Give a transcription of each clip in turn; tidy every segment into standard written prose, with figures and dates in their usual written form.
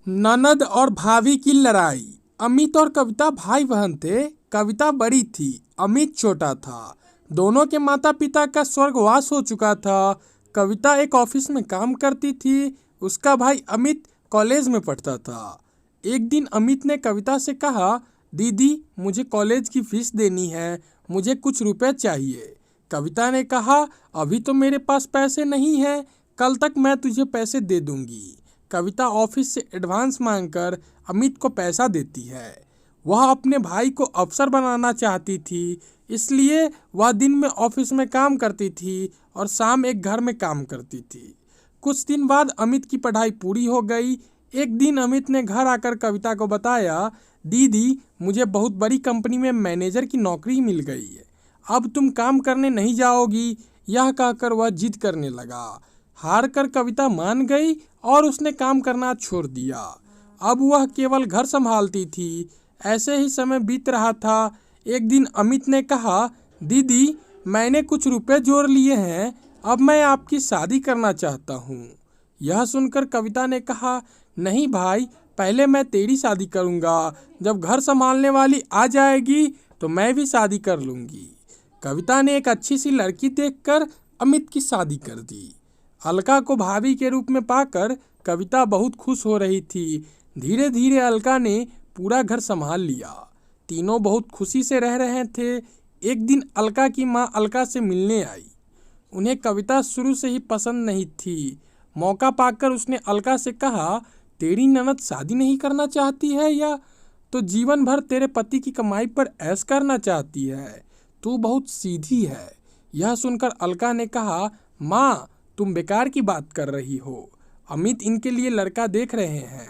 ननद और भाभी की लड़ाई। अमित और कविता भाई बहन थे। कविता बड़ी थी, अमित छोटा था। दोनों के माता पिता का स्वर्गवास हो चुका था। कविता एक ऑफिस में काम करती थी, उसका भाई अमित कॉलेज में पढ़ता था। एक दिन अमित ने कविता से कहा, दीदी मुझे कॉलेज की फीस देनी है, मुझे कुछ रुपए चाहिए। कविता ने कहा, अभी तो मेरे पास पैसे नहीं हैं, कल तक मैं तुझे पैसे दे दूंगी। कविता ऑफिस से एडवांस मांगकर अमित को पैसा देती है। वह अपने भाई को अफसर बनाना चाहती थी, इसलिए वह दिन में ऑफिस में काम करती थी और शाम एक घर में काम करती थी। कुछ दिन बाद अमित की पढ़ाई पूरी हो गई। एक दिन अमित ने घर आकर कविता को बताया, दीदी मुझे बहुत बड़ी कंपनी में मैनेजर की नौकरी मिल गई है, अब तुम काम करने नहीं जाओगी। यह कहकर वह जिद करने लगा। हार कर कविता मान गई और उसने काम करना छोड़ दिया। अब वह केवल घर संभालती थी। ऐसे ही समय बीत रहा था। एक दिन अमित ने कहा, दीदी मैंने कुछ रुपए जोड़ लिए हैं, अब मैं आपकी शादी करना चाहता हूँ। यह सुनकर कविता ने कहा, नहीं भाई, पहले मैं तेरी शादी करूँगा, जब घर संभालने वाली आ जाएगी तो मैं भी शादी कर लूँगी। कविता ने एक अच्छी सी लड़की देखकर अमित की शादी कर दी। अलका को भाभी के रूप में पाकर कविता बहुत खुश हो रही थी। धीरे धीरे अलका ने पूरा घर संभाल लिया। तीनों बहुत खुशी से रह रहे थे। एक दिन अलका की माँ अलका से मिलने आई। उन्हें कविता शुरू से ही पसंद नहीं थी। मौका पाकर उसने अलका से कहा, तेरी ननद शादी नहीं करना चाहती है या तो जीवन भर तेरे पति की कमाई पर ऐश करना चाहती है? तू बहुत सीधी है। यह सुनकर अलका ने कहा, माँ तुम बेकार की बात कर रही हो, अमित इनके लिए लड़का देख रहे हैं,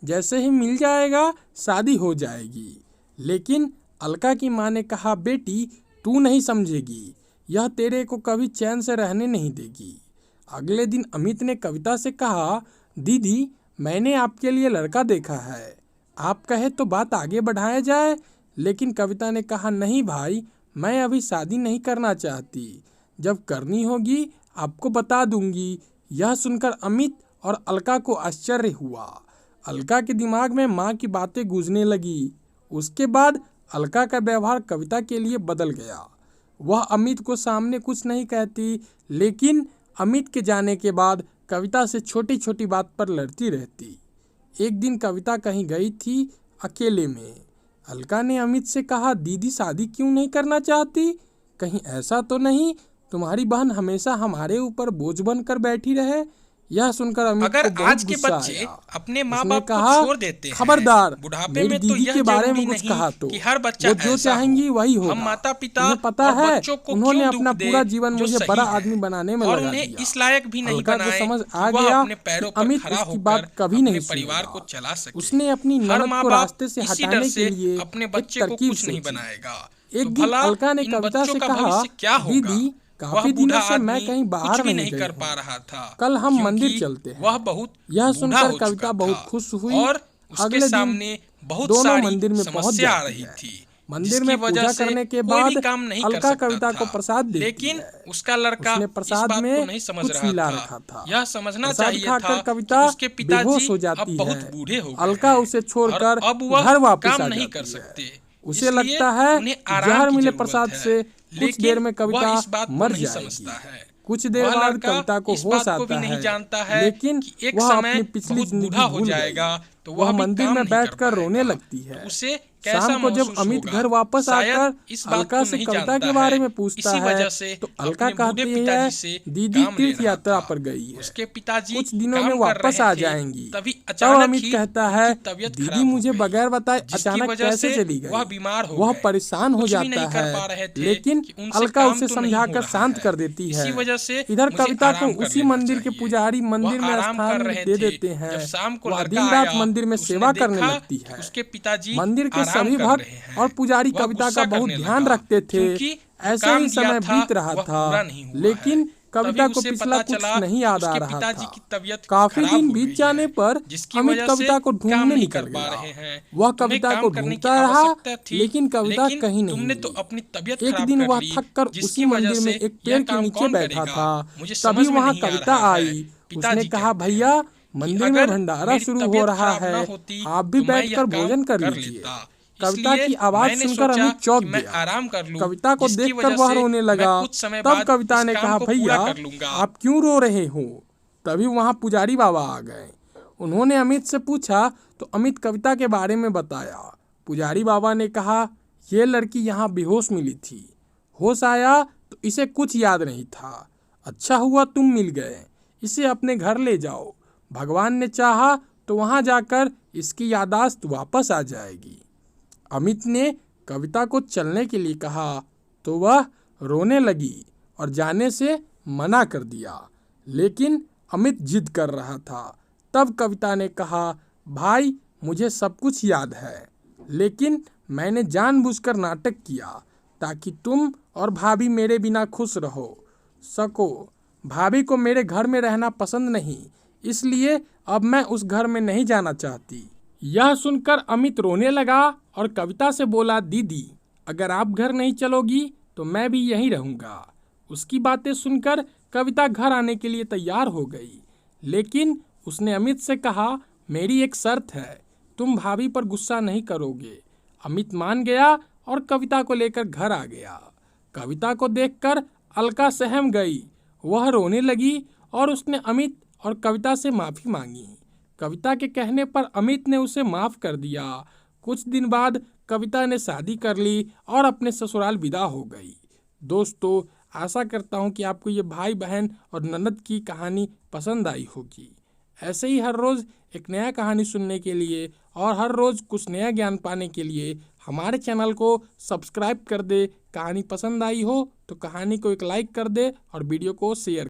जैसे ही मिल जाएगा शादी हो जाएगी। लेकिन अलका की माँ ने कहा, बेटी तू नहीं समझेगी, यह तेरे को कभी चैन से रहने नहीं देगी। अगले दिन अमित ने कविता से कहा, दीदी मैंने आपके लिए लड़का देखा है, आप कहे तो बात आगे बढ़ाया जाए। लेकिन कविता ने कहा, नहीं भाई, मैं अभी शादी नहीं करना चाहती, जब करनी होगी आपको बता दूंगी। यह सुनकर अमित और अलका को आश्चर्य हुआ। अलका के दिमाग में माँ की बातें गूंजने लगी। उसके बाद अलका का व्यवहार कविता के लिए बदल गया। वह अमित को सामने कुछ नहीं कहती, लेकिन अमित के जाने के बाद कविता से छोटी छोटी बात पर लड़ती रहती। एक दिन कविता कहीं गई थी अकेले में। अलका ने अमित से कहा, दीदी शादी क्यों नहीं करना चाहती? कहीं ऐसा तो नहीं तुम्हारी बहन हमेशा हमारे ऊपर बोझ बनकर बैठी रहे? यह सुनकर अमित अगर को बहुत आज के गुस्सा बच्चे आया। अपने माँ उसने बाप को कहा, छोड़ देते हैं, खबरदार बुढ़ापे मेरी में तो दीदी यह के बारे में जरूरी कुछ नहीं कहा तो कि हर बच्चा वो जो ऐसा चाहेंगी हो। वही होगा। हम माता पिता तुम्हें पता और है बच्चों को उन्होंने क्यों दुख अपना दे पूरा जीवन जो मुझे सही बड़ा है, आदमी बनाने में और लगा उन्हें दिया। इस लायक भी नहीं अलका को बनाए समझ कि आ वह गया अपने कि पैरों पर अमित खड़ा उसकी होकर बात कभी अपने नहीं परिवार सुनेगा। को चला सके। उसने अपनी हर ननद माँ को बाप रास्ते से इसी डर हटाने से के लिए अपने एक बच्चे को तरकीब कुछ नहीं सोची। बनाएगा। तो एक दिन भला अलका ने इन कविता बच्चों से का कहा, भविष्य क्या होगा? दीदी वह काफी बूढ़ा दिनों से मैं आदमी कहीं कुछ बाहर भी नहीं नहीं गई कर हूँ, पा रहा था, कल हम मंदिर क्योंकि चलते हैं। वह बहुत यह बूढ़ा सुनकर हो कविता चुका बहुत था खुश हुई। और उसके अगले दिन सामने बहुत दोनों सारी मंदिर में पहुंच समस्या आ जाती रही है। थी, मंदिर जिसकी में वजह पूजा से करने के कोई भी बाद काम नहीं कर अलका सकता कविता था। को प्रसाद देती लेकिन है। उसका लड़का उसने इस प्रसाद बात को में नहीं समझ कुछ रहा मिला था। रखा था। यह समझना प्रसाद चाहिए था खाकर कि कविता उसके पिताजी बेहोश हो अब जाती बहुत है। बूढ़े हो गए अलका हैं उसे और छोड़कर अब वह घर वापस काम आ नहीं कर जाती है। सकते, उसे इसलिए लगता है उन्हें कि आराम जहर की मिले जरूरत प्रसाद है। से कुछ देर लेकिन में वह कविता इस बात को मर नहीं जाएगी। समझता है। कुछ देर वह बाद लड़का कविता को इस होश बात को भी आता नहीं है, जानता है लेकिन कि एक वह अपनी समय पिछली बहुत जिंदगी बूढ़ा हो भूल गई। जाएगा तो वह वह भी मंदिर काम में नहीं कर बैठकर रोने पाएगा। लगती तो है। उसे शाम कैसा को जब महसूस अमित होगा? घर वापस शायद आकर इस बात अलका को से नहीं कविता जानता के है। बारे में पूछता इसी है वजह से तो अलका अपने बूढ़े कहती है, पिताजी से दीदी काम ले तीर्थ रहा यात्रा था। पर गई है, उसके पिताजी कुछ दिनों में काम कर वापस रहे आ थे, जाएंगी। तभी तब अचानक अमित ही कहता उनकी है, तबीयत दीदी खराब हो मुझे गई, बगैर बताए जिसकी अचानक वजह कैसे से चली वह गई। बीमार हो वह गए, परेशान हो कुछ भी जाता नहीं कर है, पा रहे थे लेकिन कि उनसे अलका काम उसे तो नहीं हो समझाकर रहा शांत है। कर देती है। इसी वजह से इधर मुझे कविता को आराम कर उसी लेना मंदिर के चाहिए। पुजारी वह मंदिर में आराम कर स्थान रहे दे थे। देते जब हैं। शाम को वह लड़का दिन रात आया मंदिर में तो उसने सेवा करने देखा लगती कि है। उसके पिताजी मंदिर के आराम सभी कर भक्त रहे और हैं। पुजारी वह कविता का गुस्सा बहुत करने ध्यान लगा, रखते थे। क्योंकि जो ऐसे काम ही दिया समय था बीत रहा वह था, पूरा नहीं हुआ है। लेकिन तभी कविता को उसे पिछला पता कुछ चला नहीं कि याद आ उसके रहा पिताजी था। की तबीयत काफी खराब दिन हो बीत गई जाने है, पर जिसकी अमित वजह से कविता को काम ढूंढने नहीं निकल कर पा गया। रहे हैं। वह तुम्हें कविता काम को करने की ढूंढता रहा, आवश्यकता थी, लेकिन कविता लेकिन कहीं नहीं तुमने तो मिली। अपनी तबीयत एक खराब दिन कर वह ली, थककर उसी जिसकी वजह मंदिर में से एक यह पेड़ के काम नीचे कौन बैठा करेगा? था। मुझे तभी समझ में वहां नहीं आ कविता रहा है आई। उसने पिताजी कहा, कहते भैया हैं। मंदिर में अगर भंडारा मेरी शुरू हो तबीयत रहा खराब ना है, होती आप भी तो मैं बैठकर यह काम भोजन कर कर लीजिए। लेता। कविता इसलिए की आवाज मैंने सुनकर सोचा अमित चौंक कि मैं गया। आराम कर लूं, कविता को जिसकी देखकर वजह वह से रोने मैं लगा। कुछ समय तब बाद कविता इस ने काम कहा, को पूरा भैया कर लूंगा। आप क्यों रो रहे हो? तभी वहां पुजारी बाबा आ गए। उन्होंने अमित से पूछा तो अमित कविता के बारे में बताया। पुजारी बाबा ने कहा, ये लड़की यहाँ बेहोश मिली थी, होश आया तो इसे कुछ याद नहीं था। अच्छा हुआ तुम मिल गए, इसे अपने घर ले जाओ। भगवान ने चाहा तो वहां जाकर इसकी यादाश्त वापस आ जाएगी। अमित ने कविता को चलने के लिए कहा तो वह रोने लगी और जाने से मना कर दिया, लेकिन अमित जिद कर रहा था। तब कविता ने कहा, भाई मुझे सब कुछ याद है, लेकिन मैंने जानबूझकर नाटक किया ताकि तुम और भाभी मेरे बिना खुश रहो सको। भाभी को मेरे घर में रहना पसंद नहीं, इसलिए अब मैं उस घर में नहीं जाना चाहती। यह सुनकर अमित रोने लगा और कविता से बोला, दीदी अगर आप घर नहीं चलोगी तो मैं भी यहीं रहूंगा। उसकी बातें सुनकर कविता घर आने के लिए तैयार हो गई, लेकिन उसने अमित से कहा, मेरी एक शर्त है, तुम भाभी पर गुस्सा नहीं करोगे। अमित मान गया और कविता को लेकर घर आ गया। कविता को देखकर अलका सहम गई, वह रोने लगी और उसने अमित और कविता से माफी मांगी। कविता के कहने पर अमित ने उसे माफ कर दिया। कुछ दिन बाद कविता ने शादी कर ली और अपने ससुराल विदा हो गई। दोस्तों, आशा करता हूँ कि आपको ये भाई बहन और ननद की कहानी पसंद आई होगी। ऐसे ही हर रोज़ एक नया कहानी सुनने के लिए और हर रोज़ कुछ नया ज्ञान पाने के लिए हमारे चैनल को सब्सक्राइब कर दे। कहानी पसंद आई हो तो कहानी को एक लाइक कर दे और वीडियो को शेयर